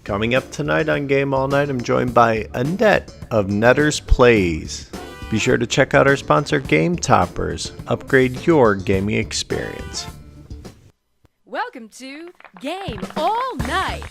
Coming up tonight on Game All Night, I'm joined by Annette of Nettersplays. Be sure to check out our sponsor, Game Toppers. Upgrade your gaming experience. Welcome to Game All Night.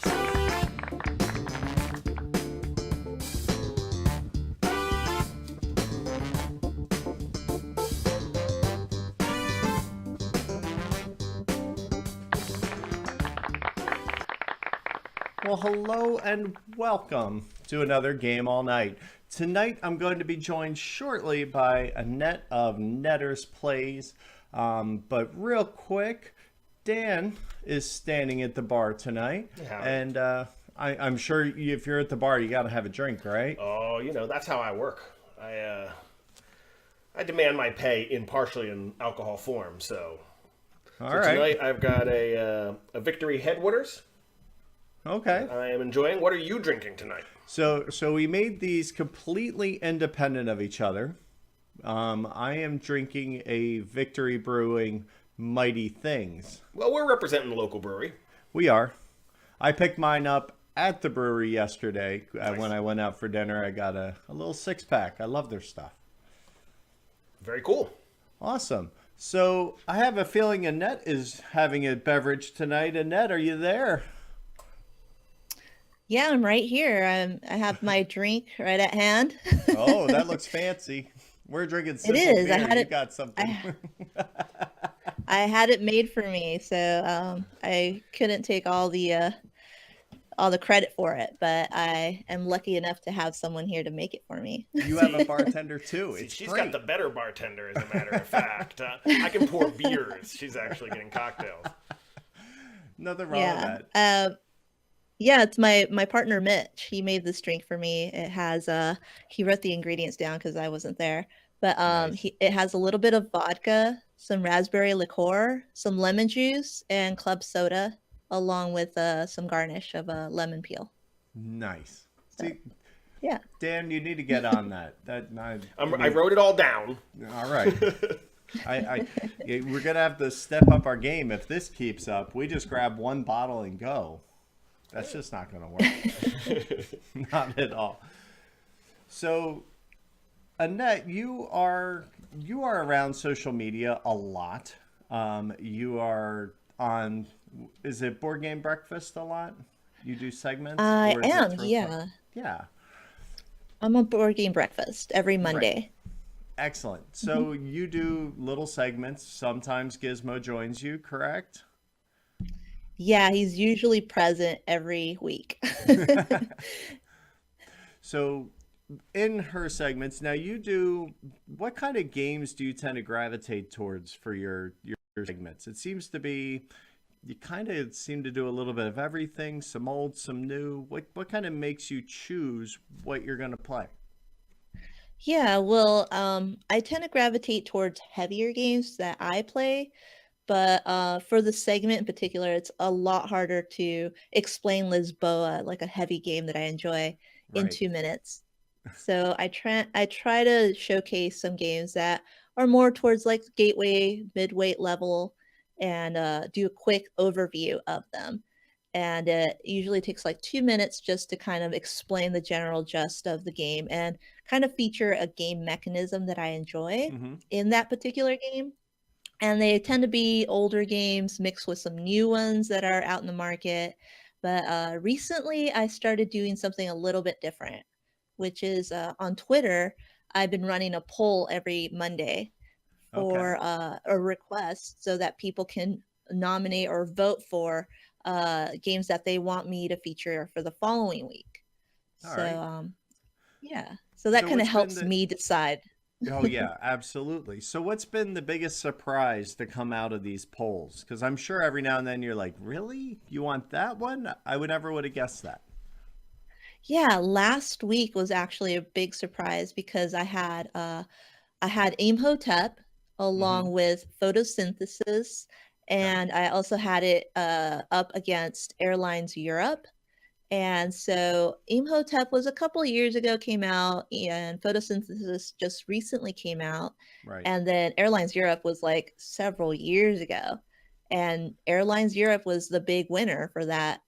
Well, hello and welcome to another Game All Night. Tonight, I'm going to be joined shortly by Annette of Nettersplays. But real quick, Dan is standing at the bar tonight. Yeah. And I'm sure if you're at the bar, you got to have a drink, right? Oh, that's how I work. I demand my pay partially in alcohol form. So All right. Tonight I've got a Victory Headwaters. Okay. I am enjoying. What are you drinking tonight? So we made these completely independent of each other. I am drinking a Victory Brewing Mighty Things. Well, we're representing the local brewery. We are. I picked mine up at the brewery yesterday. Nice. When I went out for dinner. I got a little 6-pack. I love their stuff. Very cool. Awesome. So I have a feeling Annette is having a beverage tonight. Annette, are you there? Yeah, I'm right here. I have my drink right at hand. Oh, that looks fancy. We're drinking simple It is. beer. I had You it. got something. I had it made for me, so I couldn't take all the credit for it, but I am lucky enough to have someone here to make it for me. You have a bartender too. It's She's great. got the better bartender, as a matter of fact. I can pour beers. She's actually getting cocktails. Nothing wrong with that. Yeah, it's my partner Mitch. He made this drink for me. It has he wrote the ingredients down because I wasn't there. But Nice. it has a little bit of vodka, some raspberry liqueur, some lemon juice, and club soda, along with some garnish of a lemon peel. Nice. So, See, yeah. Dan, you need to get on that. I wrote it all down. All right. We're gonna have to step up our game if this keeps up. We just grab one bottle and go. That's just not gonna work. Not at all. So, Annette, you are around social media a lot. You are on. Is it Board Game Breakfast a lot? You do segments. I or is it am, through- yeah. Yeah. I'm on Board Game Breakfast every Monday. Excellent. So you do little segments. Sometimes Gizmo joins you, correct? Yeah, he's usually present every week. So in her segments, now what kind of games do you tend to gravitate towards for your segments? It seems to be, you kind of seem to do a little bit of everything, some old, some new. What kind of makes you choose what you're going to play? Yeah, well, I tend to gravitate towards heavier games that I play, but for the segment in particular, it's a lot harder to explain Lisboa, like a heavy game that I enjoy, in Right. 2 minutes. So I try to showcase some games that are more towards like gateway, mid-weight level, and do a quick overview of them. And it usually takes like 2 minutes just to kind of explain the general gist of the game and kind of feature a game mechanism that I enjoy Mm-hmm. in that particular game. And they tend to be older games mixed with some new ones that are out in the market. But recently I started doing something a little bit different, which is on Twitter, I've been running a poll every Monday Okay. for a request so that people can nominate or vote for games that they want me to feature for the following week. All So, right. yeah. So that So kind of what's been helps the me decide. Oh yeah, absolutely. So what's been the biggest surprise to come out of these polls? Because I'm sure every now and then you're like, really? You want that one? I would never would have guessed that. Yeah, last week was actually a big surprise because I had Imhotep Mm-hmm. along with photosynthesis, Okay. and I also had it up against Airlines Europe. And so Imhotep was a couple years ago came out, and photosynthesis just recently came out. Right. And then Airlines Europe was like several years ago. And Airlines Europe was the big winner for that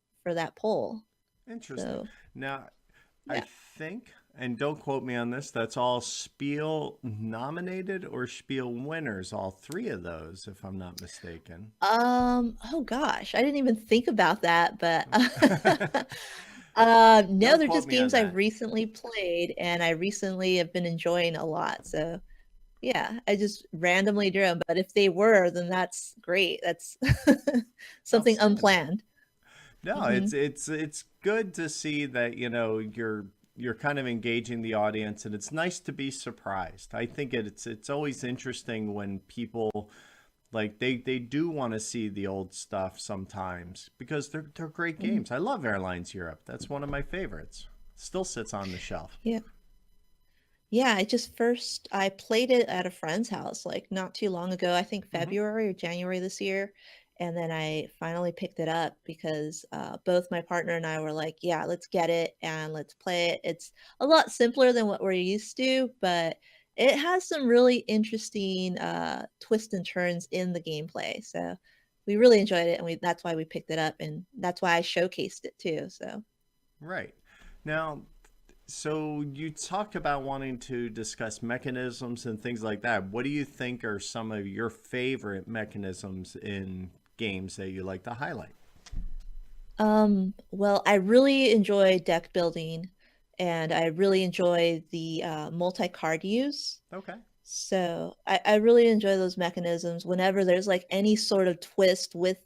poll. Interesting. So Now, I yeah. think, and don't quote me on this, that's all Spiel nominated or Spiel winners, all three of those, if I'm not mistaken. Oh gosh, I didn't even think about that, but no, Don't they're quote just me on games I that. recently played and I recently have been enjoying a lot. So yeah, I just randomly drew them, but if they were, then that's great. That's something Outstanding. unplanned. No, Hmm. it's good to see that, you're kind of engaging the audience, and it's nice to be surprised. I think it's always interesting when people like they do want to see the old stuff sometimes because they're great Hmm. games. I love Airlines Europe. That's one of my favorites. Still sits on the shelf. Yeah. Yeah, I played it at a friend's house like not too long ago, I think Hmm. February or January this year. And then I finally picked it up because both my partner and I were like, yeah, let's get it and let's play it. It's a lot simpler than what we're used to, but it has some really interesting twists and turns in the gameplay. So we really enjoyed it and that's why we picked it up and that's why I showcased it too. So Right. Now, so you talked about wanting to discuss mechanisms and things like that. What do you think are some of your favorite mechanisms in games that you like to highlight? Well, I really enjoy deck building and I really enjoy the multi-card use. Okay. So I really enjoy those mechanisms. Whenever there's like any sort of twist with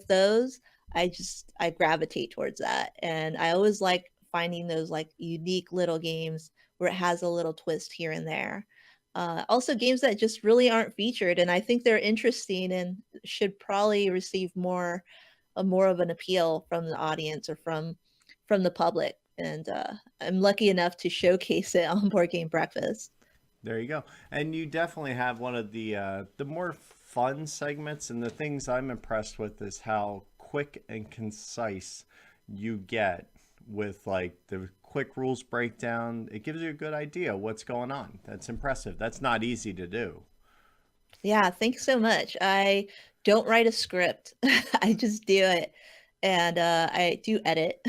those, I gravitate towards that. And I always like finding those like unique little games where it has a little twist here and there. Also games that just really aren't featured and I think they're interesting and should probably receive more of an appeal from the audience or from the public. And I'm lucky enough to showcase it on Board Game Breakfast. There you go. And you definitely have one of the more fun segments, and the things I'm impressed with is how quick and concise you get with like the quick rules breakdown. It gives you a good idea what's going on. That's impressive. That's not easy to do. Yeah, thanks so much. I don't write a script. I just do it. And I do edit.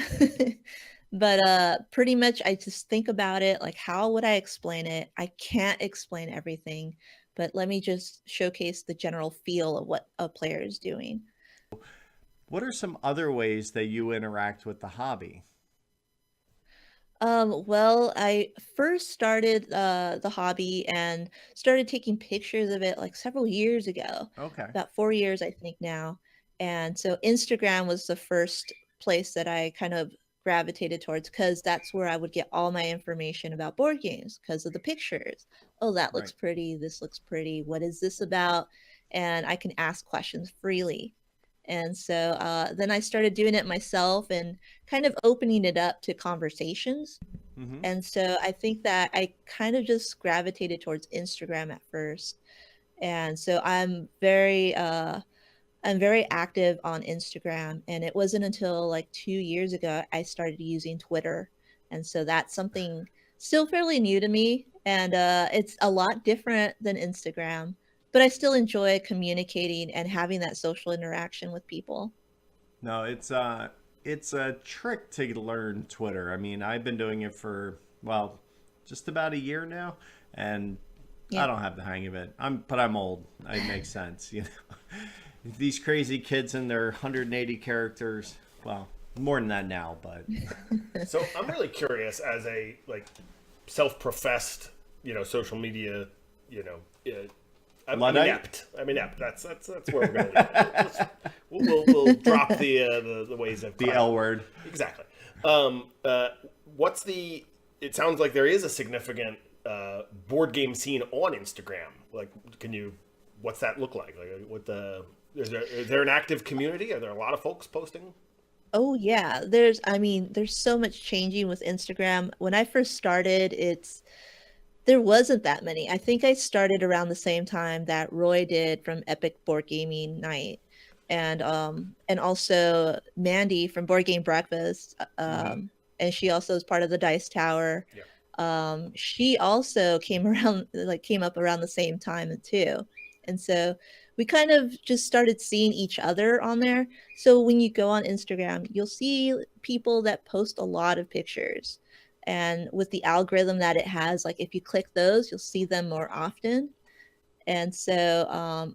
But pretty much I just think about it like how would I explain it? I can't explain everything, but let me just showcase the general feel of what a player is doing. What are some other ways that you interact with the hobby? Well, I first started the hobby and started taking pictures of it like several years ago, Okay. about 4 years, I think now. And so Instagram was the first place that I kind of gravitated towards because that's where I would get all my information about board games because of the pictures. Oh, that looks Right. pretty. This looks pretty. What is this about? And I can ask questions freely. And so then I started doing it myself and kind of opening it up to conversations. Mm-hmm. And so I think that I kind of just gravitated towards Instagram at first. And so I'm very active on Instagram and it wasn't until like 2 years ago I started using Twitter. And so that's something still fairly new to me and it's a lot different than Instagram, but I still enjoy communicating and having that social interaction with people. No, it's a trick to learn Twitter. I mean, I've been doing it for well, just about a year now, and I Yeah. don't have the hang of it. I'm old. It makes sense, you know. These crazy kids and their 180 characters. Well, more than that now, but So I'm really curious as a self-professed, social media, you know, I'm Luddite. inept. I'm inept. That's where we're going to leave it. We'll drop the ways of The L word. exactly. Um, uh, what's the? It sounds like there is a significant board game scene on Instagram. Like, can you? What's that look like? Like, what the? Is there an active community? Are there a lot of folks posting? Oh yeah, there's so much changing with Instagram. When I first started, there wasn't that many. I think I started around the same time that Roy did from Epic Board Gaming Night. And also Mandy from Board Game Breakfast. Mm-hmm. And she also is part of the Dice Tower. Yeah. She also came up around the same time too. And so we kind of just started seeing each other on there. So when you go on Instagram, you'll see people that post a lot of pictures. And with the algorithm that it has, like if you click those, you'll see them more often. And so,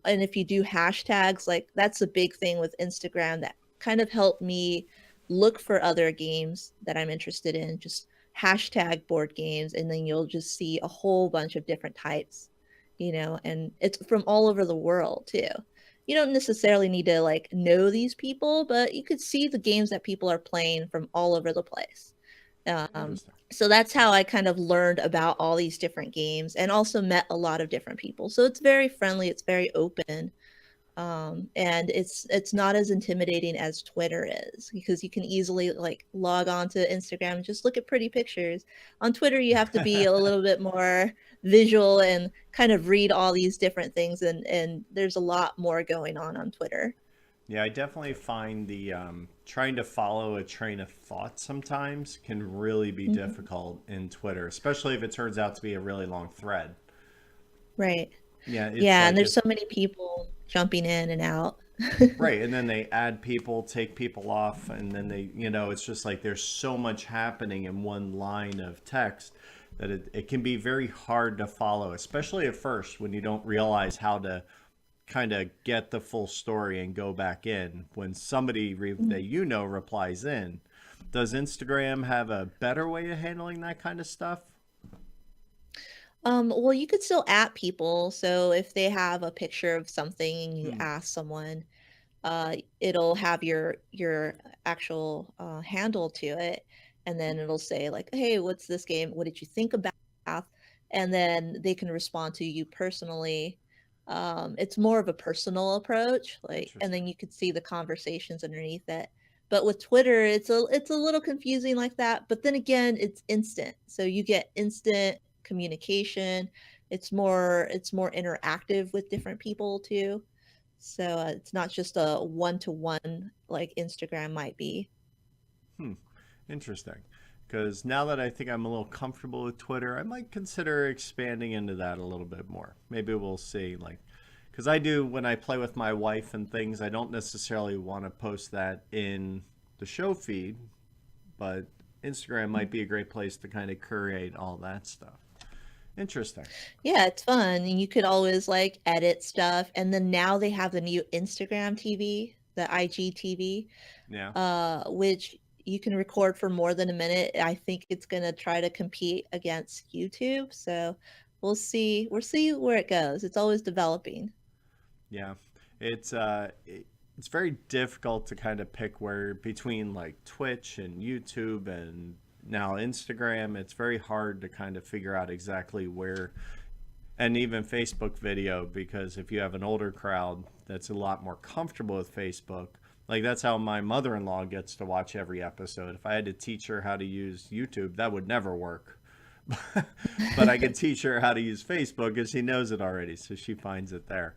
and if you do hashtags, like that's a big thing with Instagram that kind of helped me look for other games that I'm interested in. Just hashtag board games, and then you'll just see a whole bunch of different types, and it's from all over the world too. You don't necessarily need to like know these people, but you could see the games that people are playing from all over the place. Um, Interesting. so that's how I kind of learned about all these different games and also met a lot of different people. So it's very friendly, it's very open. And it's not as intimidating as Twitter is, because you can easily like log on to Instagram and just look at pretty pictures. On Twitter, you have to be a little bit more visual and kind of read all these different things, and there's a lot more going on Twitter. Yeah, I definitely find the trying to follow a train of thought sometimes can really be difficult in Twitter, especially if it turns out to be a really long thread. Right. Yeah, it's Yeah, and like there's so many people jumping in and out. right, and then they add people, take people off, and then it's just like there's so much happening in one line of text that it can be very hard to follow, especially at first when you don't realize how to kind of get the full story and go back in when somebody that replies in. Does Instagram have a better way of handling that kind of stuff? Well, you could still at people. So if they have a picture of something and you Hmm, ask someone, it'll have your actual handle to it, and then it'll say like, "Hey, what's this game? What did you think about?" And then they can respond to you personally. It's more of a personal approach, like, and interesting. then you could see the conversations underneath it. But with Twitter, it's a little confusing like that. But then again, it's instant, so you get instant communication. It's more interactive with different people too. So it's not just a one-to-one like Instagram might be. Hmm, interesting. Because now that I think I'm a little comfortable with Twitter, I might consider expanding into that a little bit more. Maybe we'll see. Like, because I do when I play with my wife and things, I don't necessarily want to post that in the show feed, but Instagram might be a great place to kind of curate all that stuff. Interesting. Yeah, it's fun. And you could always like edit stuff. And then now they have the new Instagram TV, the IGTV, Yeah. which you can record for more than a minute. I think it's gonna try to compete against YouTube. So we'll see. We'll see where it goes. It's always developing. Yeah, it's very difficult to kind of pick where between like Twitch and YouTube and now Instagram. It's very hard to kind of figure out exactly where, and even Facebook video, because if you have an older crowd that's a lot more comfortable with Facebook, like that's how my mother-in-law gets to watch every episode. If I had to teach her how to use YouTube, that would never work. But I could teach her how to use Facebook because she knows it already, so she finds it there.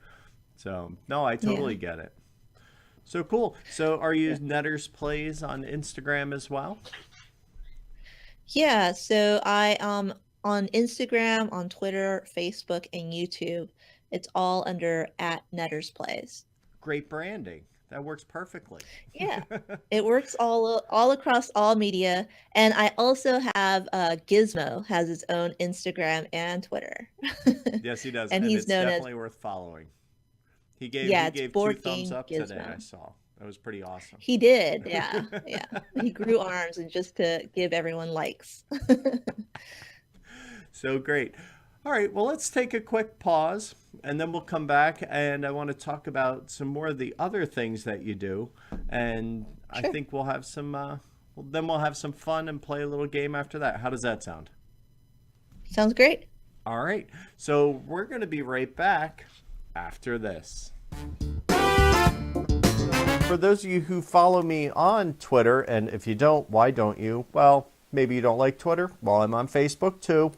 So, no, I Yeah. totally get it. So cool. So, are you Yeah. Nettersplays on Instagram as well? Yeah, so I on Instagram, on Twitter, Facebook, and YouTube, it's all under at Nettersplays. Great branding. That works perfectly. Yeah, it works all across all media, and I also have Gizmo has his own Instagram and Twitter, Yes, he does, and and he's it's known as definitely worth following. He gave yeah, he it's gave two Board thumbs Game up today. I Gizmo. saw. That was pretty awesome. He did, yeah, yeah. He grew arms and just to give everyone likes. So great. All right, well, let's take a quick pause and then we'll come back and I want to talk about some more of the other things that you do. And I Sure, think we'll have some, then we'll have some fun and play a little game after that. How does that sound? sounds great. All right, so we're going to be right back after this. For those of you who follow me on Twitter, and if you don't, why don't you? Well, maybe you don't like Twitter. Well, I'm on Facebook too,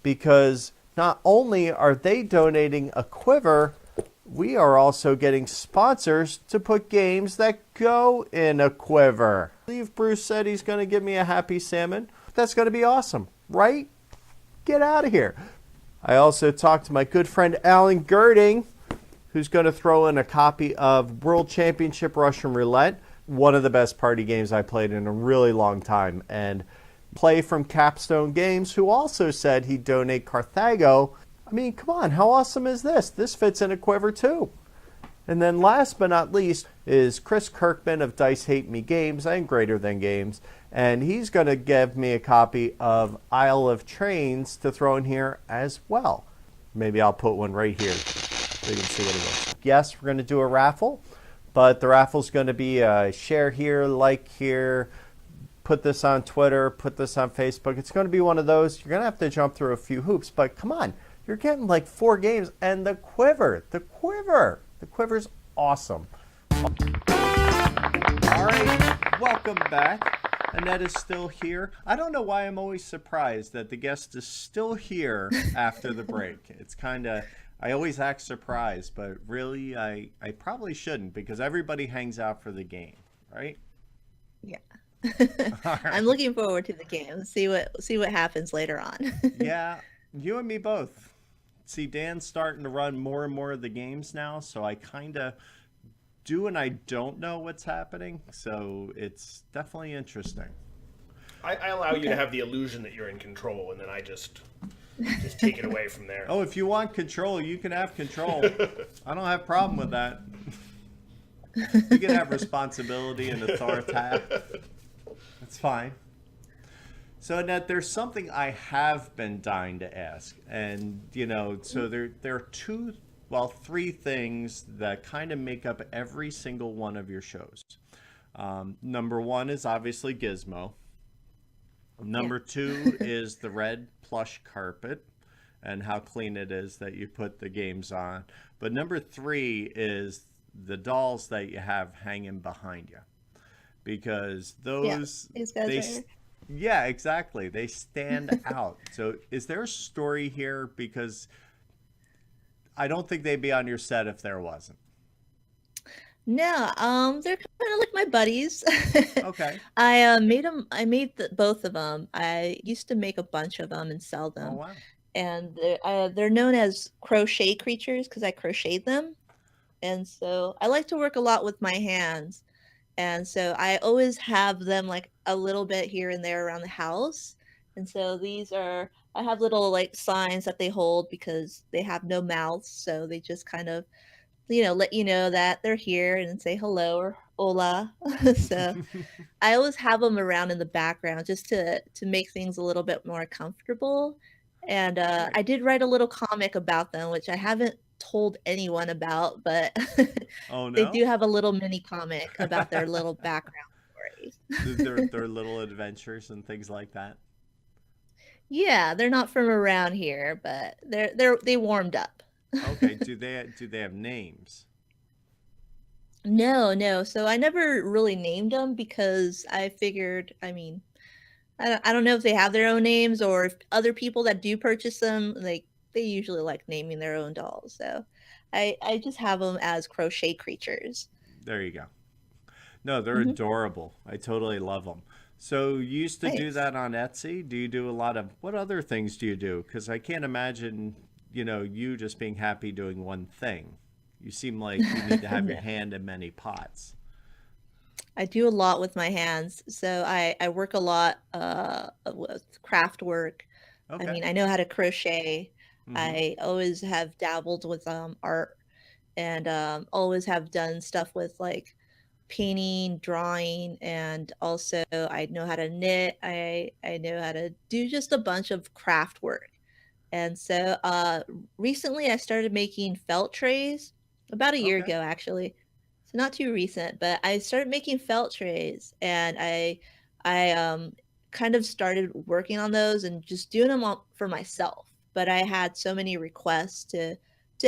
because not only are they donating a quiver, we are also getting sponsors to put games that go in a quiver. I believe Bruce said he's going to give me a happy salmon. That's going to be awesome, right? Get out of here. I also talked to my good friend Alan Girding, who's going to throw in a copy of World Championship Russian Roulette, one of the best party games I played in a really long time. And Play from Capstone Games, who also said he'd donate Carthago. I mean, come on, how awesome is this? This fits in a Quiver too. And then last but not least is Chris Kirkman of Dice Hate Me Games and Greater Than Games. And he's going to give me a copy of Isle of Trains to throw in here as well. Maybe I'll put one right here so you can see what it is. Yes, we're going to do a raffle, but the raffle's going to be share here, like here, put this on Twitter, put this on Facebook. It's going to be one of those. You're going to have to jump through a few hoops, but come on. You're getting like 4 games and the Quiver. The Quiver's awesome. All right, welcome back. Annette is still here. I don't know why I'm always surprised that the guest is still here after the break. It's kind of, I always act surprised, but really I probably shouldn't because everybody hangs out for the game, right? Yeah. Right. I'm looking forward to the game. See what happens later on. Yeah, you and me both. See, Dan's starting to run more and more of the games now, so I kind of do and I don't know what's happening, so it's definitely interesting. I allow you to have the illusion that you're in control, and then I just take it away from there. Oh, if you want control, you can have control. I don't have a problem with that. You can have responsibility and authority. That's fine. So, Annette, there's something I have been dying to ask. And, so there are 3 things that kind of make up every single one of your shows. Number 1 is obviously Gizmo. Number 2 is the red plush carpet and how clean it is that you put the games on. But number 3 is the dolls that you have hanging behind you. Because those... Yeah, these guys are... Yeah, exactly. They stand out. So is there a story here? Because I don't think they'd be on your set if there wasn't. No, they're kind of like my buddies. Okay. I made both of them. I used to make a bunch of them and sell them. Oh, wow. And they're known as crochet creatures because I crocheted them. And so I like to work a lot with my hands. And so I always have them like a little bit here and there around the house. And so I have little like signs that they hold because they have no mouths. So they just kind of, let you know that they're here and say hello or hola. So I always have them around in the background just to make things a little bit more comfortable. And I did write a little comic about them, which I haven't told anyone about, but Oh, no? they do have a little mini comic about their little background stories. Their little adventures and things like that. Yeah, they're not from around here, but they warmed up. Okay. Do they have names? No. So I never really named them because I figured, I don't know if they have their own names or if other people that do purchase them, like they usually like naming their own dolls. So I just have them as crochet creatures. There you go. No, they're adorable. I totally love them. So you used to do Thanks. that on Etsy? Do you do a lot of, what other things do you do? Because I can't imagine, you just being happy doing one thing. You seem like you need to have your hand in many pots. I do a lot with my hands. So I work a lot with craft work. Okay. I know how to crochet. Mhm. I always have dabbled with art and always have done stuff with like painting, drawing, and also I know how to knit. I know how to do just a bunch of craft work. And so recently I started making felt trays about a year Okay. ago actually. So not too recent, but I started making felt trays and I kind of started working on those and just doing them all for myself. But I had so many requests to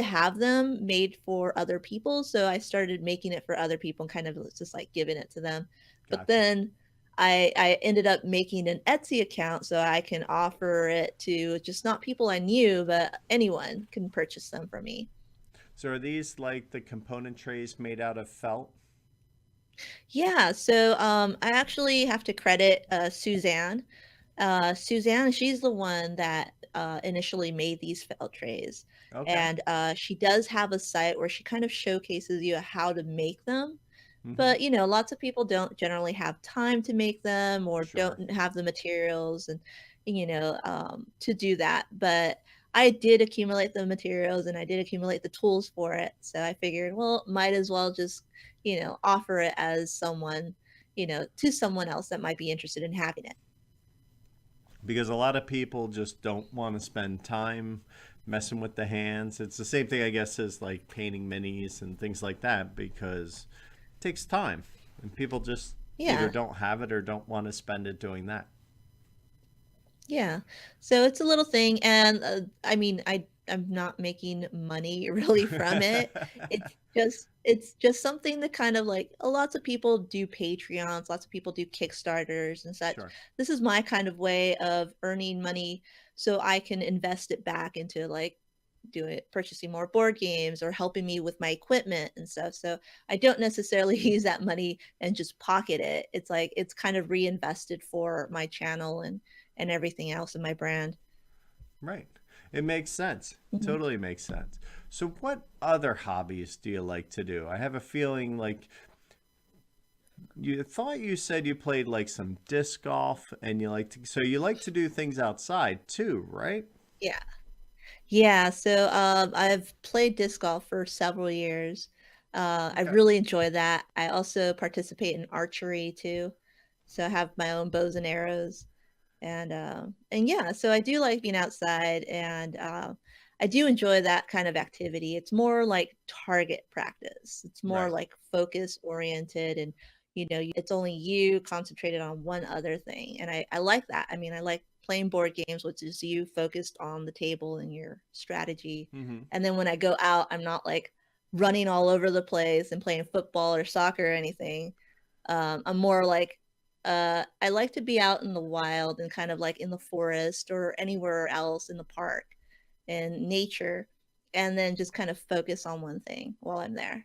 have them made for other people, so I started making it for other people and kind of just like giving it to them. But Gotcha. then I ended up making an Etsy account so I can offer it to just not people I knew, but anyone can purchase them from me. So are these like the component trays made out of felt? Yeah, so I actually have to credit Suzanne Suzanne, she's the one that initially made these felt trays. Okay. And she does have a site where she kind of showcases you how to make them. Mm-hmm. But, lots of people don't generally have time to make them or Sure. don't have the materials and, to do that. But I did accumulate the materials and I did accumulate the tools for it. So I figured, well, might as well just, offer it as someone, to someone else that might be interested in having it. Because a lot of people just don't want to spend time messing with the hands. It's the same thing, I guess, as like painting minis and things like that because it takes time. And people just either Yeah. don't have it or don't want to spend it doing that. Yeah. So it's a little thing, and I mean, I'm not making money really from it. It's just something that kind of like lots of people do Patreons, lots of people do Kickstarters and such. Sure. This is my kind of way of earning money so I can invest it back into like doing purchasing more board games or helping me with my equipment and stuff. So I don't necessarily use that money and just pocket it. It's like it's kind of reinvested for my channel and everything else in my brand. Right. It makes sense. Mhm. Totally makes sense. So, what other hobbies do you like to do? I have a feeling like you thought you said you played like some disc golf and you like to, so you like to do things outside too, right? Yeah. Yeah, so I've played disc golf for several years. I Okay. really enjoy that. I also participate in archery too. So I have my own bows and arrows. And yeah, so I do like being outside and I do enjoy that kind of activity. It's more like target practice. It's more Right. like focus oriented and it's only you concentrated on one other thing. And I like that. I mean, I like playing board games, which is you focused on the table and your strategy. Mm-hmm. And then when I go out, I'm not like running all over the place and playing football or soccer or anything. I'm more like I like to be out in the wild and kind of like in the forest or anywhere else in the park and nature, and then just kind of focus on one thing while I'm there.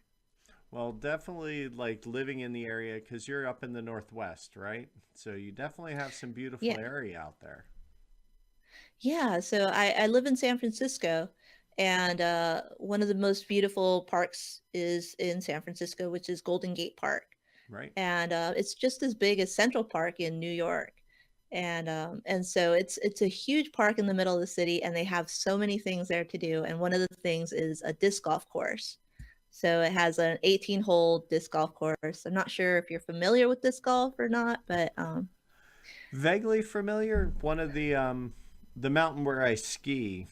Well, definitely like living in the area because you're up in the Northwest, right? So you definitely have some beautiful Yeah. area out there. Yeah. So I live in San Francisco, and one of the most beautiful parks is in San Francisco, which is Golden Gate Park. Right? And it's just as big as Central Park in New York. And so it's a huge park in the middle of the city, and they have so many things there to do. And one of the things is a disc golf course. So it has an 18-hole disc golf course. I'm not sure if you're familiar with disc golf or not, but Vaguely familiar. One of the mountain where I ski,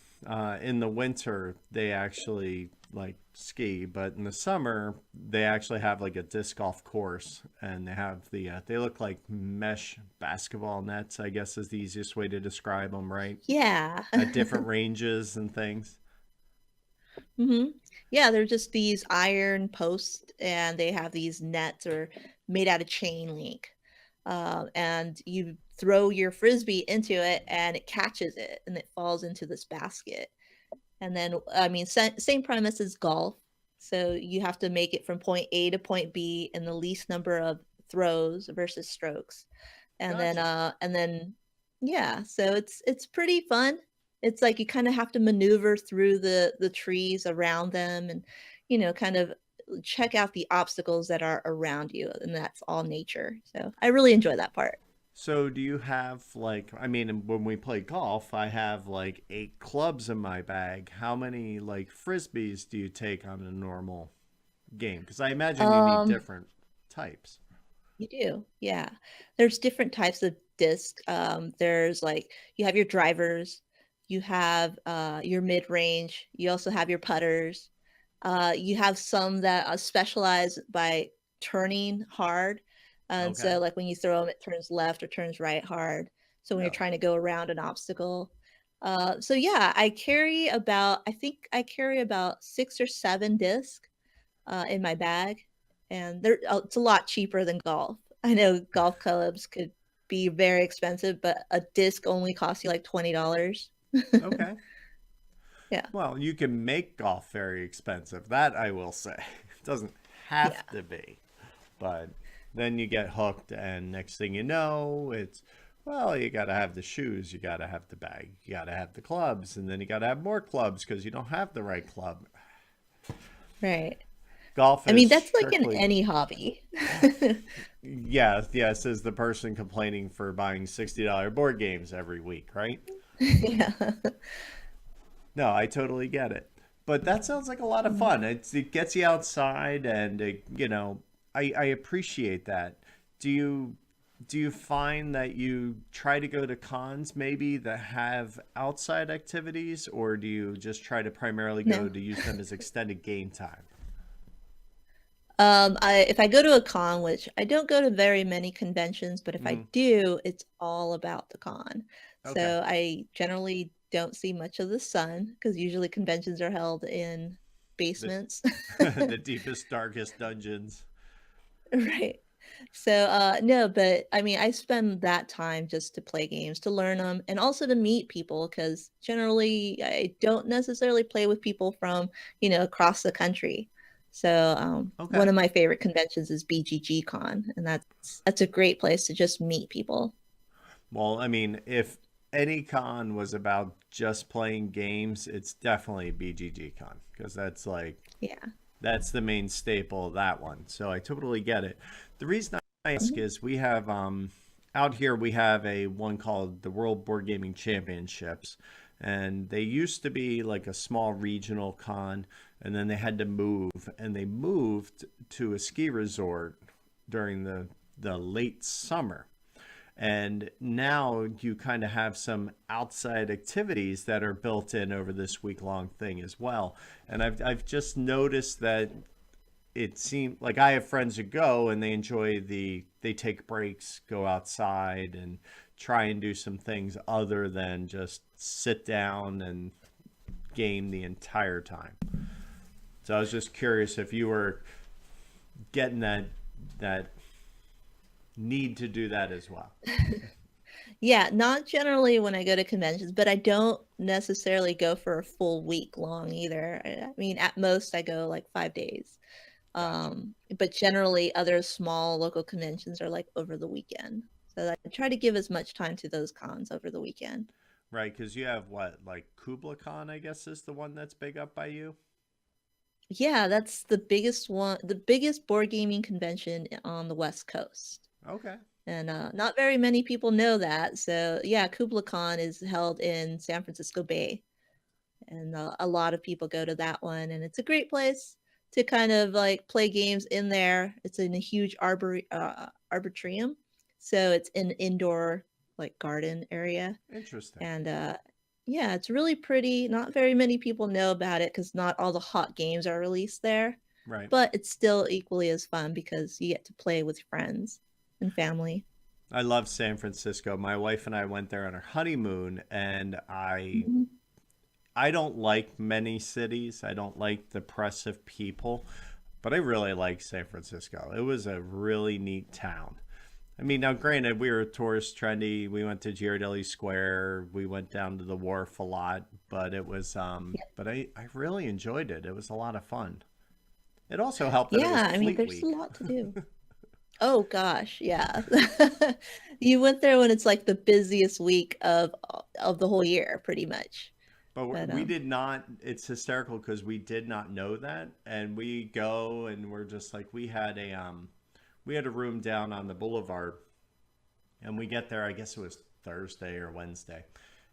in the winter they actually like ski, but in the summer they actually have like a disc golf course, and they have they look like mesh basketball nets, I guess is the easiest way to describe them, right? yeah. At different ranges and things. hmm Yeah, they're just these iron posts, and they have these nets or made out of chain link. And you throw your frisbee into it, and it catches it, and it falls into this basket. And then, I mean, same premise as golf. So you have to make it from point A to point B in the least number of throws versus strokes. Gotcha. And then, yeah. So it's pretty fun. It's like you kind of have to maneuver through the trees around them, and kind of check out the obstacles that are around you, and that's all nature. So I really enjoy that part. So do you have like, I mean, when we play golf, I have like 8 clubs in my bag. How many like frisbees do you take on a normal game? Because I imagine you need Um, different types. You do, yeah. There's different types of disc. There's like you have your drivers, you have your mid-range, you also have your putters. You have some that are specialized by turning hard. And Okay. so like when you throw them, it turns left or turns right hard. So when you're Really? trying to go around an obstacle. So yeah, I think I carry about 6 or 7 discs in my bag, and it's a lot cheaper than golf. I know golf clubs could be very expensive, but a disc only costs you like $20. Okay. Yeah, Well, you can make golf very expensive. That I will say. It doesn't have yeah, to be. But then you get hooked, and next thing you know, it's, Well, you got to have the shoes, you got to have the bag, you got to have the clubs, and then you got to have more clubs because you don't have the right club. Right. Golf I is mean, that's like in strictly, any hobby. yeah, yeah, says the person complaining for buying $60 board games every week, right? Yeah. No, I totally get it. But that sounds like a lot of fun. It gets you outside, and I appreciate that. Do you do you find that you try to go to cons maybe that have outside activities, or do you just try to primarily go No. to use them as extended game time? If I go to a con, which I don't go to very many conventions, but if I Mm, do, it's all about the con. okay. So I generally don't see much of the sun because usually conventions are held in The basements. the deepest, darkest dungeons. Right. So no, but I mean I spend that time just to play games, to learn them, and also to meet people because generally I don't necessarily play with people from, across the country. So one Okay. of my favorite conventions is BGG Con, and that's a great place to just meet people. Well, I mean, if any con was about just playing games, it's definitely BGG Con because Yeah. that's the main staple of that one. So I totally get it. The reason I ask Mhm. is we have out here we have a one called the World Board Gaming Championships, and they used to be like a small regional con, and then they had to move, and they moved to a ski resort during the late summer. And now you kind of have some outside activities that are built in over this week long thing as well. And I've just noticed that it seemed like I have friends who go and they enjoy they take breaks, go outside and try and do some things other than just sit down and game the entire time. So I was just curious if you were getting that need to do that as well. Yeah, not generally when I go to conventions, but I don't necessarily go for a full week long either. I mean, at most I go like 5 days. Gotcha. But generally other small local conventions are like over the weekend. So I try to give as much time to those cons over the weekend. Right, because you have what, like Kubla Khan, I guess, is the one that's big up by you. Yeah, that's the biggest one, the biggest board gaming convention on the West Coast. Okay. And not very many people know that. So yeah, Kubla Khan is held in San Francisco Bay. And a lot of people go to that one, and it's a great place to kind of like play games in there. It's in a huge arbitrium, so it's an indoor like garden area, Interesting. and yeah, it's really pretty. Not very many people know about it because not all the hot games are released there, Right. but it's still equally as fun because you get to play with friends and family. I love San Francisco. My wife and I went there on our honeymoon, and Mhm. I don't like many cities. I don't like the press of people, but I really like San Francisco. It was a really neat town. I mean, now granted, we were tourist trendy. We went to Ghirardelli Square. We went down to the wharf a lot, but it was Yeah, but I really enjoyed it. It was a lot of fun. It also helped that it was yeah. I mean, Fleet there's a Week. lot to do. Oh gosh, yeah. You went there when it's like the busiest week of the whole year, pretty much. But But we did not, it's hysterical because we did not know that. And we go and we're just like, we had a room down on the boulevard, and we get there, I guess it was Thursday or Wednesday,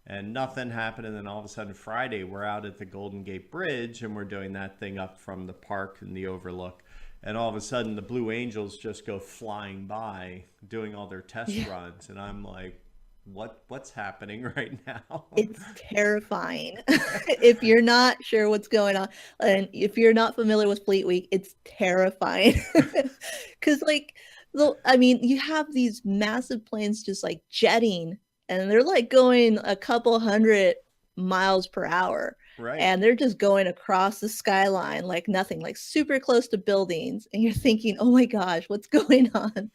and nothing happened. And then all of a sudden Friday, we're out at the Golden Gate Bridge and we're doing that thing up from the park and the overlook. And all of a sudden the Blue Angels just go flying by doing all their test yeah, runs. And I'm like, what's happening right now? it's terrifying. If you're not sure what's going on, and if you're not familiar with Fleet Week, it's terrifying. Because like I mean, you have these massive planes just like jetting, and they're like going a couple hundred miles per hour, Right. and they're just going across the skyline like nothing, like super close to buildings, and you're thinking, "Oh my gosh, what's going on?"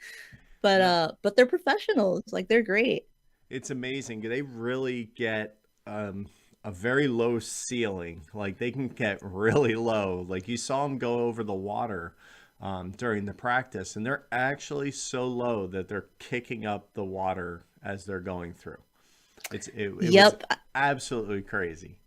No, But they're professionals, like they're great. it's amazing. They really get a very low ceiling. Like they can get really low. Like you saw them go over the water during the practice, and they're actually so low that they're kicking up the water as they're going through. It was Yep. absolutely crazy.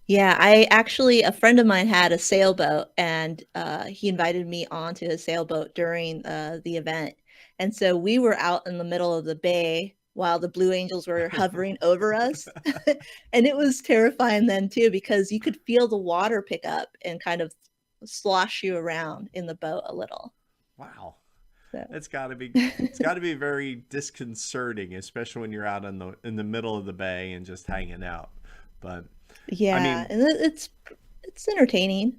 Yeah, a friend of mine had a sailboat, and he invited me onto his sailboat during the event. And so we were out in the middle of the bay while the Blue Angels were hovering over us. And it was terrifying then too, because you could feel the water pick up and kind of slosh you around in the boat a little. Wow. So It's got to be very disconcerting, especially when you're out in the middle of the bay and just hanging out. But I yeah, mean, and it's entertaining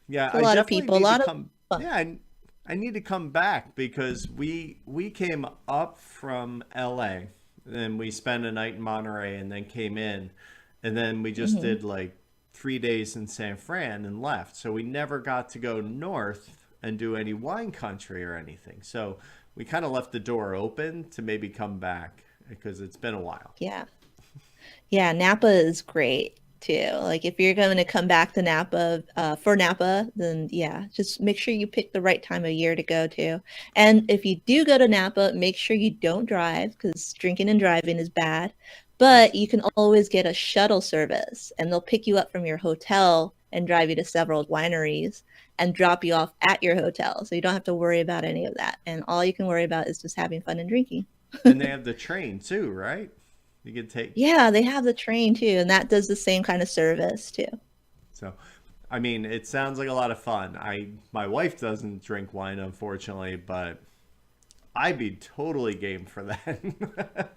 yeah, for a I lot of definitely people, a need to lot of come. fun. Yeah, I need to come back because we came up from LA and we spent a night in Monterey and then came in, and then we just Hmm. did like 3 days in San Fran and left. So we never got to go north and do any wine country or anything. So we kind of left the door open to maybe come back because it's been a while. Yeah. Yeah, Napa is great too. Like if you're going to come back to Napa for Napa, then yeah, just make sure you pick the right time of year to go to. And if you do go to Napa, make sure you don't drive because drinking and driving is bad. Yes. But you can always get a shuttle service, and they'll pick you up from your hotel and drive you to several wineries and drop you off at your hotel. So you don't have to worry about any of that. And all you can worry about is just having fun and drinking. And they have the train too, right? You can take. Yeah, they have the train too, and that does the same kind of service too. So, I mean, it sounds like a lot of fun. My wife doesn't drink wine, unfortunately, but I'd be totally game for that.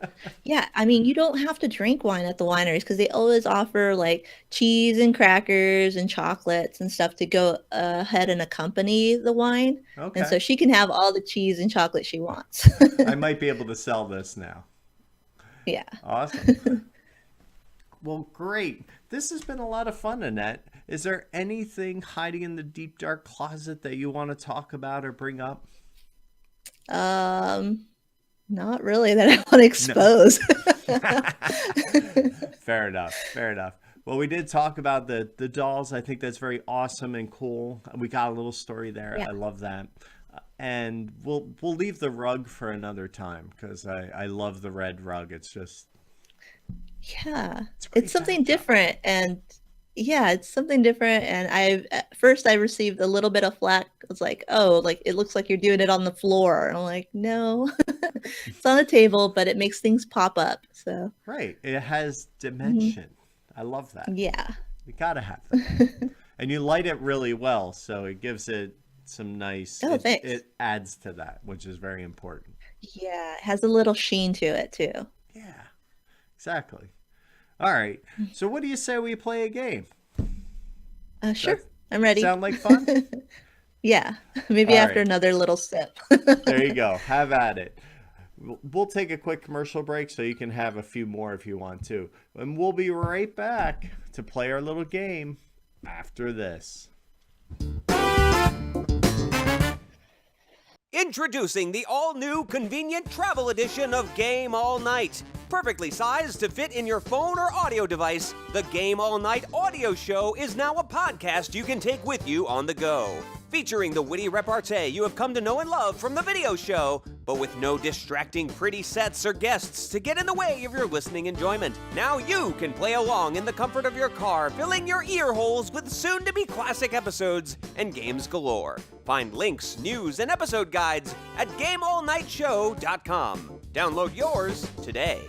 Yeah, I mean, you don't have to drink wine at the wineries because they always offer like cheese and crackers and chocolates and stuff to go ahead and accompany the wine. And Okay, so she can have all the cheese and chocolate she wants. I might be able to sell this now. Yeah. Awesome. Well, great. This has been a lot of fun, Annette. Is there anything hiding in the deep dark closet that you want to talk about or bring up? Um, Not really that I want to No. expose. Fair enough. Fair enough. Well, we did talk about the dolls. I think that's very awesome and cool. We got a little story there. Yeah. I love that. And we'll leave the rug for another time because I love the red rug. It's just Yeah, it's a great it's something backdrop. different, and yeah, it's something different. And at first I received a little bit of flack. I was like, "Oh, like it looks like you're doing it on the floor." And I'm like, "No, it's on the table, but it makes things pop up." So, Right. It has mhm, dimension. I love that. yeah. You gotta have that. And you light it really well, so it gives it some nice. Oh, It thanks. it adds to that, which is very important. Yeah, it has a little sheen to it too. Yeah. Exactly. All right. So what do you say we play a game? Sure, That I'm ready. sound like fun? Yeah, maybe All after right. another little sip. There you go. Have at it. We'll take a quick commercial break so you can have a few more if you want to. And we'll be right back to play our little game after this. Introducing the all-new convenient travel edition of Game All Night. Perfectly sized to fit in your phone or audio device, the Game All Night audio show is now a podcast you can take with you on the go. Featuring the witty repartee you have come to know and love from the video show, but with no distracting pretty sets or guests to get in the way of your listening enjoyment. Now you can play along in the comfort of your car, filling your ear holes with soon-to-be classic episodes and games galore. Find links, news, and episode guides at GameAllNightShow.com. Download yours today.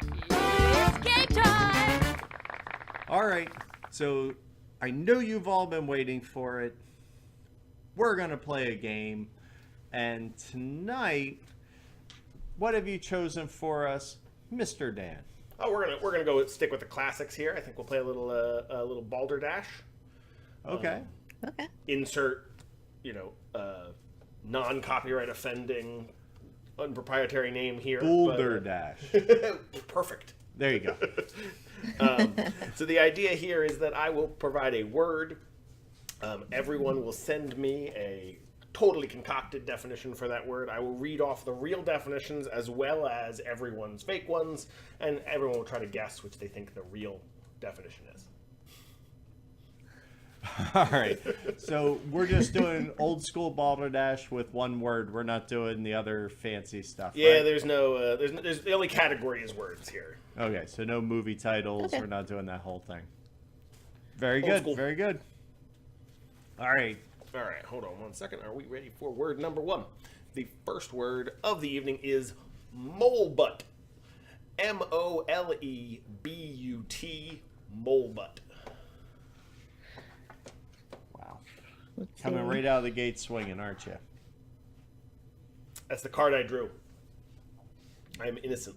It's game time! All right. So I know you've all been waiting for it. We're going to play a game. And tonight, what have you chosen for us, Mr. Dan? Oh, we're gonna go stick with the classics here. I think we'll play a little Balderdash. Okay. Okay. Insert, non-copyright offending, unproprietary name here. Boulder Dash. Perfect. There you go. So the idea here is that I will provide a word. Everyone will send me a totally concocted definition for that word. I will read off the real definitions as well as everyone's fake ones, and everyone will try to guess which they think the real definition is. All right. So we're just doing old school balderdash with one word. We're not doing the other fancy stuff. Yeah, right? there's the only category is words here. Okay, so no movie titles. Okay. We're not doing that whole thing. Very Old good. school. Very good. All right. All right, hold on 1 second. Are we ready for word number 1? The first word of the evening is molebutt. MOLEBUT. Molebutt. Let's Coming see. right out of the gate swinging, aren't you? That's the card I drew. I am innocent.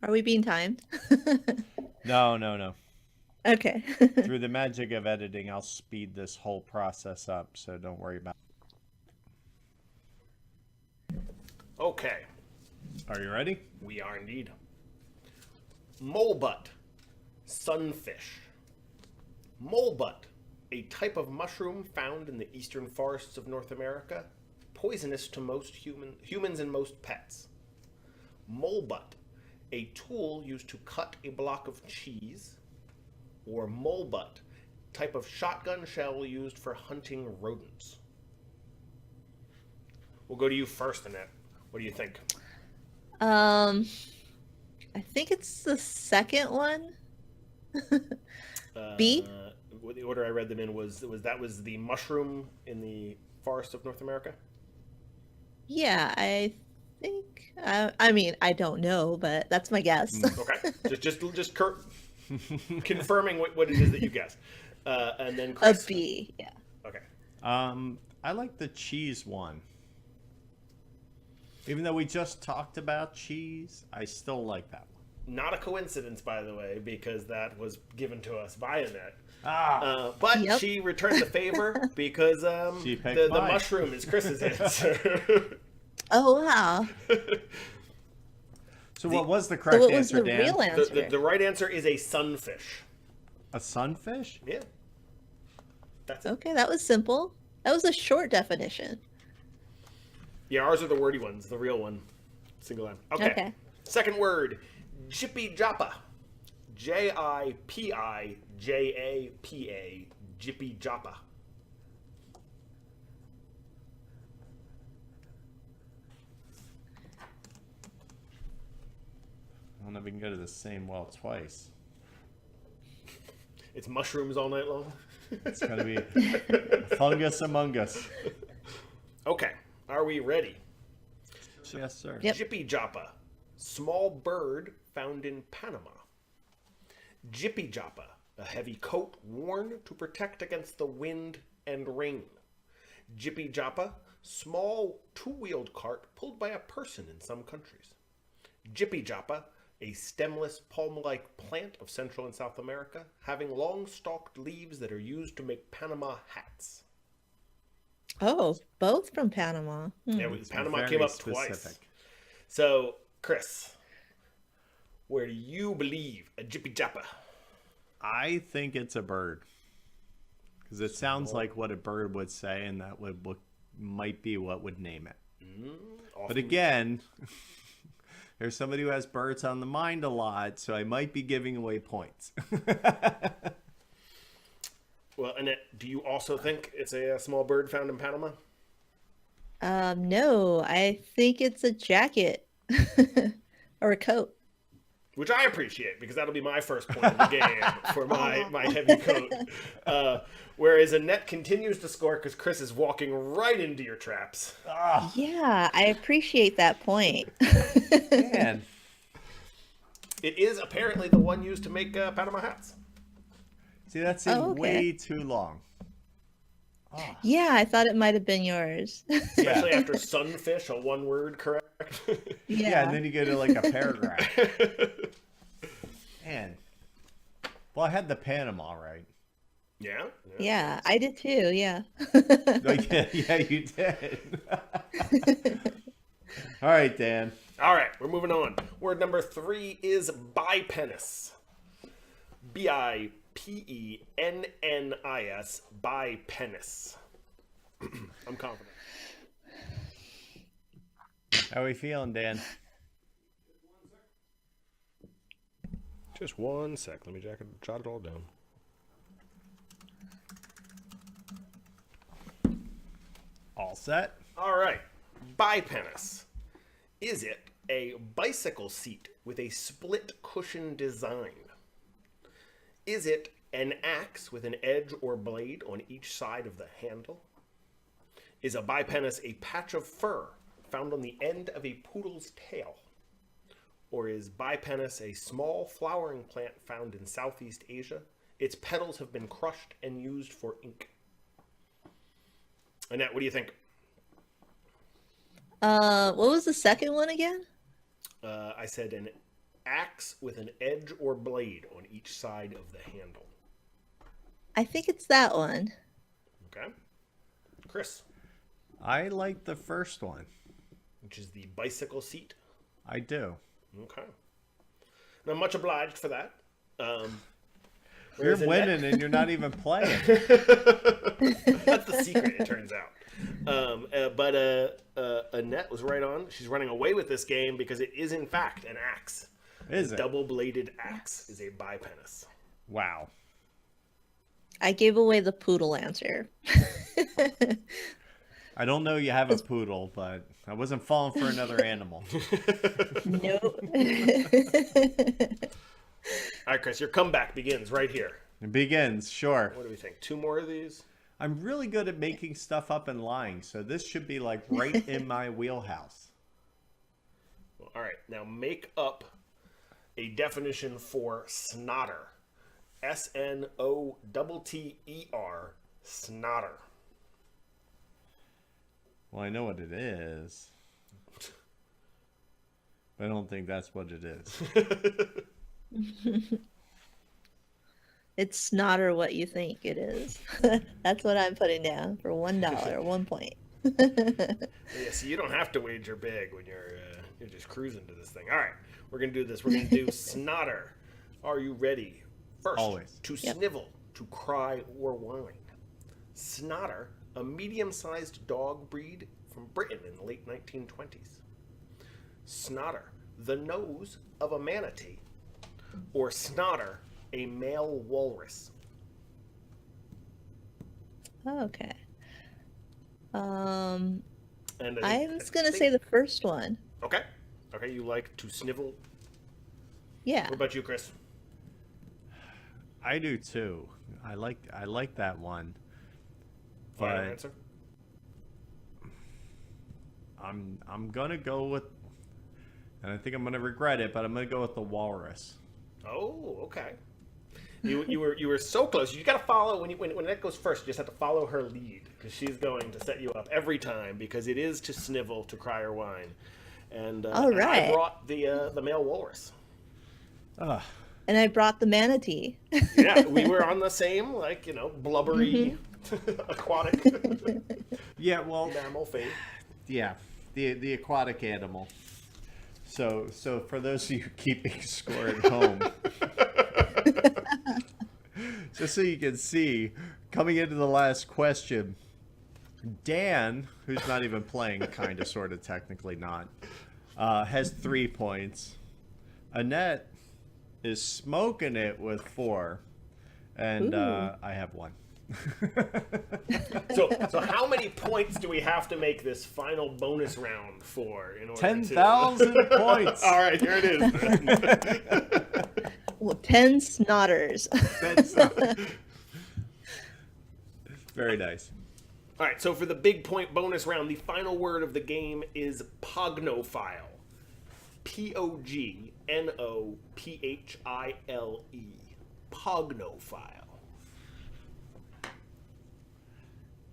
Are we being timed? No. Okay. Through the magic of editing, I'll speed this whole process up, so don't worry about it. Okay, Are you ready? we are indeed. Molebutt. Sunfish. Molebutt, a type of mushroom found in the eastern forests of North America, poisonous to most humans and most pets. Molebutt, a tool used to cut a block of cheese. Or molebutt, type of shotgun shell used for hunting rodents. We'll go to you first, Annette. What do you think? I think it's the second one. B? The order I read them in was the mushroom in the forest of North America? Yeah, I think. I mean, I don't know, but that's my guess. Okay. just confirming what it is that you guessed. And then A Chris. B. Yeah. Okay. I like the cheese one. Even though we just talked about cheese, I still like that one. Not a coincidence, by the way, because that was given to us by Annette. Ah, But she returned the favor because She picked the mine. mushroom is Chris's answer. Oh wow. so what was the correct So what was answer, the Dan? real answer? the right answer is a sunfish. A sunfish? Yeah. That's it. Okay, that was simple. That was a short definition. Yeah, ours are the wordy ones, the real one. Single line. Okay. Second word, Jippy Joppa. Jipijapa. Jippy Joppa. I don't know if we can go to the same well twice. It's mushrooms all night long. It's going to be fungus among us. Okay, are we ready? Yes, sir. Yep. Jippy Joppa, small bird found in Panama. Jippy Joppa, a heavy coat worn to protect against the wind and rain. Jippy Joppa, small two-wheeled cart pulled by a person in some countries. Jippy Joppa, a stemless palm-like plant of Central and South America, having long-stalked leaves that are used to make Panama hats. Oh, both from Panama. Yeah, Panama came Very up twice. specific. So, Chris, where do you believe a Jippy Joppa? I think it's a bird. Because it sounds like what a bird would say, and that might be what would name it. But again, there's somebody who has birds on the mind a lot, so I might be giving away points. Well, Annette, do you also think it's a small bird found in Panama? No, I think it's a jacket or a coat. Which I appreciate, because that'll be my first point of the game for my heavy coat. Whereas Annette continues to score because Chris is walking right into your traps. Yeah, I appreciate that point. Man. It is apparently the one used to make Panama hats. See, that seemed Oh, okay. way too long. Yeah, I thought it might have been yours. Especially after sunfish, a one word, correct? Yeah, and then you go to like a paragraph. Man. Well, I had the Panama right. Yeah? Yeah, I did too. Yeah. Like, yeah, you did. All right, Dan. All right, we're moving on. Word number 3 is bipennis. Bipennis. Bipennis. I'm confident. How are we feeling, Dan? Just 1 sec. Let me jot it all down. All set? All right. Bipenis. Is it a bicycle seat with a split cushion design? Is it an axe with an edge or blade on each side of the handle? Is a bipenis a patch of fur found on the end of a poodle's tail? Or is bipenis a small flowering plant found in Southeast Asia? Its petals have been crushed and used for ink. Annette, what do you think? What was the second one again? I said an axe with an edge or blade on each side of the handle. I think it's that one. Okay. Chris, I like the first one. which is the bicycle seat. I do. Okay. Now, much obliged for that. You're where's Annette? winning and you're not even playing. That's the secret, it turns out. But Annette was right on. She's running away with this game because it is, in fact, an axe. Is it? Double-bladed axe is a bipenis. Wow. I gave away the poodle answer. I don't know you have a poodle, but I wasn't falling for another animal. Nope. All right, Chris, your comeback begins right here. It begins, sure. What do we think? 2 more of these? I'm really good at making stuff up and lying, so this should be like right in my wheelhouse. Well, all right, now make up a definition for snotter. S-N-O-T-T-E-R, snotter. Well, I know what it is. But I don't think that's what it is. It's not or what you think it is. That's what I'm putting down for $1, 1 point. Yeah, so you don't have to wager big when you're just cruising to this thing. All right, we're going to do this. We're going to do snotter. Are you ready? First, Always. to snivel, to cry or whine. Snotter, a medium-sized dog breed from Britain in the late 1920s. Snotter, the nose of a manatee. Or snotter, a male walrus. Okay. And I was going to say the first one. Okay. Okay, you like to snivel. Yeah. What about you, Chris? I do too. I like that one. Final But answer? I'm gonna go with, and I think I'm gonna regret it, but I'm gonna go with the walrus. Oh, okay. You were so close. You got to follow when Annette goes first. You just have to follow her lead because she's going to set you up every time because it is to snivel, to cry or whine. And, All and I right. brought the male walrus. Ugh. And I brought the manatee. Yeah, we were on the same blubbery aquatic Yeah, well, mammal thing. yeah, the aquatic animal. So for those of you keeping score at home, just so you can see, coming into the last question, Dan, who's not even playing, kind of, sort of, technically not, has 3 points. Annette is smoking it with 4, and I have 1. So how many points do we have to make this final bonus round for in order 10,000 points. All right, here it is. Then. Well, 10 snotters. Very nice. All right, so for the big point bonus round, the final word of the game is pognophile. P-O-G-N-O-P-H-I-L-E. Pognophile.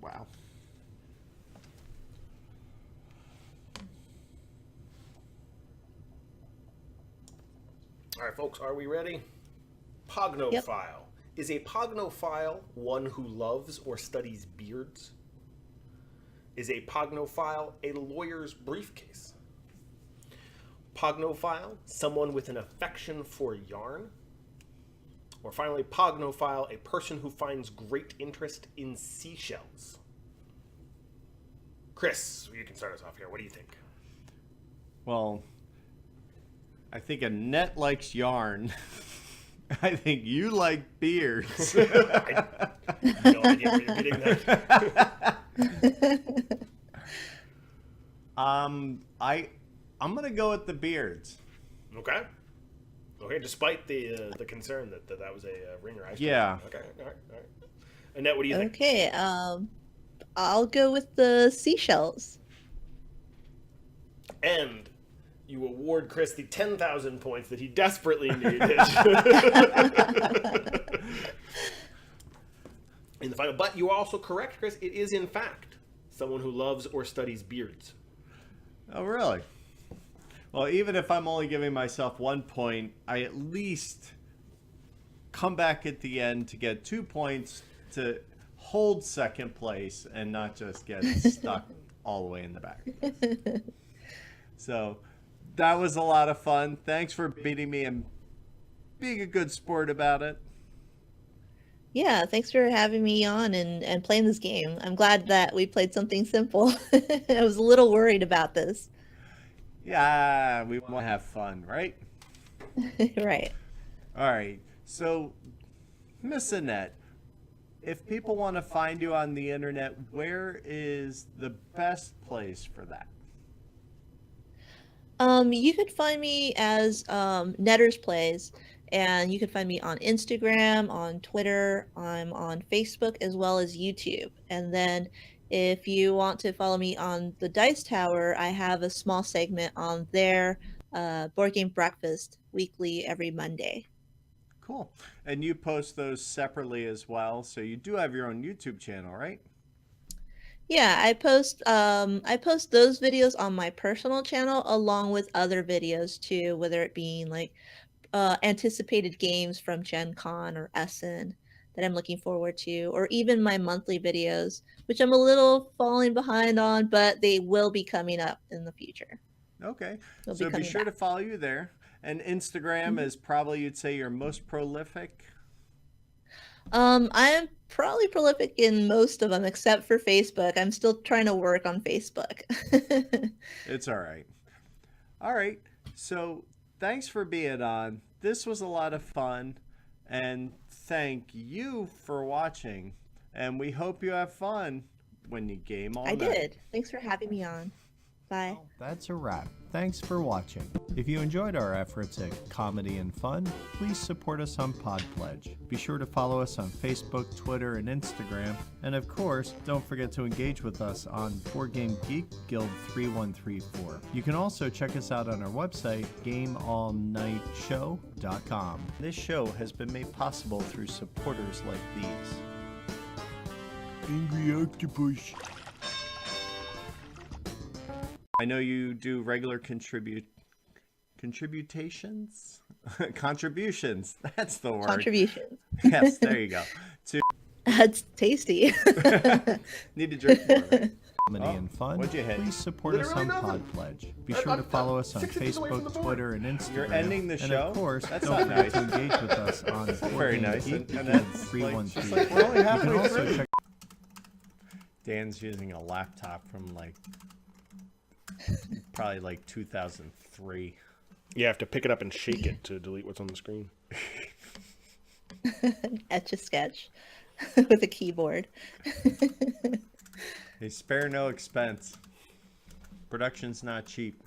Wow. All right, folks, are we ready? Pognophile. Is a pognophile one who loves or studies beards? Is a pognophile a lawyer's briefcase? Pognophile, someone with an affection for yarn? Or finally, pognophile, a person who finds great interest in seashells. Chris, you can start us off here. What do you think? Well, I think Annette likes yarn. I think you like beards. No idea where you're getting that. I'm gonna go with the beards. Okay. Okay, despite the concern that was a ringer. Yeah. Okay, all right. Annette, what do you think? Okay, I'll go with the seashells. And you award Chris the 10,000 points that he desperately needed. In the final, but you are also correct, Chris. It is in fact someone who loves or studies beards. Oh, really? Well, even if I'm only giving myself 1 point, I at least come back at the end to get 2 points to hold second place and not just get stuck all the way in the back. So that was a lot of fun. Thanks for beating me and being a good sport about it. Yeah, thanks for having me on and playing this game. I'm glad that we played something simple. I was a little worried about this. Yeah, we want to have fun, right? Right. All right. So, Miss Annette, if people want to find you on the internet, where is the best place for that? You could find me as Nettersplays, and you can find me on Instagram, on Twitter, I'm on Facebook, as well as YouTube. And then if you want to follow me on the Dice Tower, I have a small segment on their Board Game Breakfast weekly every Monday. Cool. And you post those separately as well, so you do have your own YouTube channel, right? Yeah, I post those videos on my personal channel along with other videos too, whether it being like anticipated games from Gen Con or Essen that I'm looking forward to, or even my monthly videos, which I'm a little falling behind on, but they will be coming up in the future. Okay. They'll So be coming sure to back. follow you there. And Instagram is probably, you'd say, your most prolific. I am probably prolific in most of them except for Facebook. I'm still trying to work on Facebook. It's all right. All right. So thanks for being on. This was a lot of fun. And thank you for watching. And we hope you have fun when you game all I night. did. Thanks for having me on. Bye. That's a wrap. Thanks for watching. If you enjoyed our efforts at comedy and fun, please support us on Podpledge. Be sure to follow us on Facebook, Twitter, and Instagram. And of course, don't forget to engage with us on Board Game Geek Guild 3134. You can also check us out on our website, gameallnightshow.com. This show has been made possible through supporters like these. Angry Octopus. I know you do regular contributions? Contributions. That's the word. Contributions. Yes, there you go. That's tasty. Need to drink more. Comedy and fun, what'd you hit? please support us on Literally nothing. Podpledge. Be sure to follow us on 6 inches away from the Facebook, board. Twitter, and Instagram. You're ending the And show? of course, That's don't not forget nice. to engage with us on Board Very Game nice. Geek And Guild that's like, 313. just like we're only You can halfway also through. check Dan's using a laptop from probably 2003. You have to pick it up and shake it to delete what's on the screen. Etch-a-sketch with a keyboard. They spare no expense. Production's not cheap.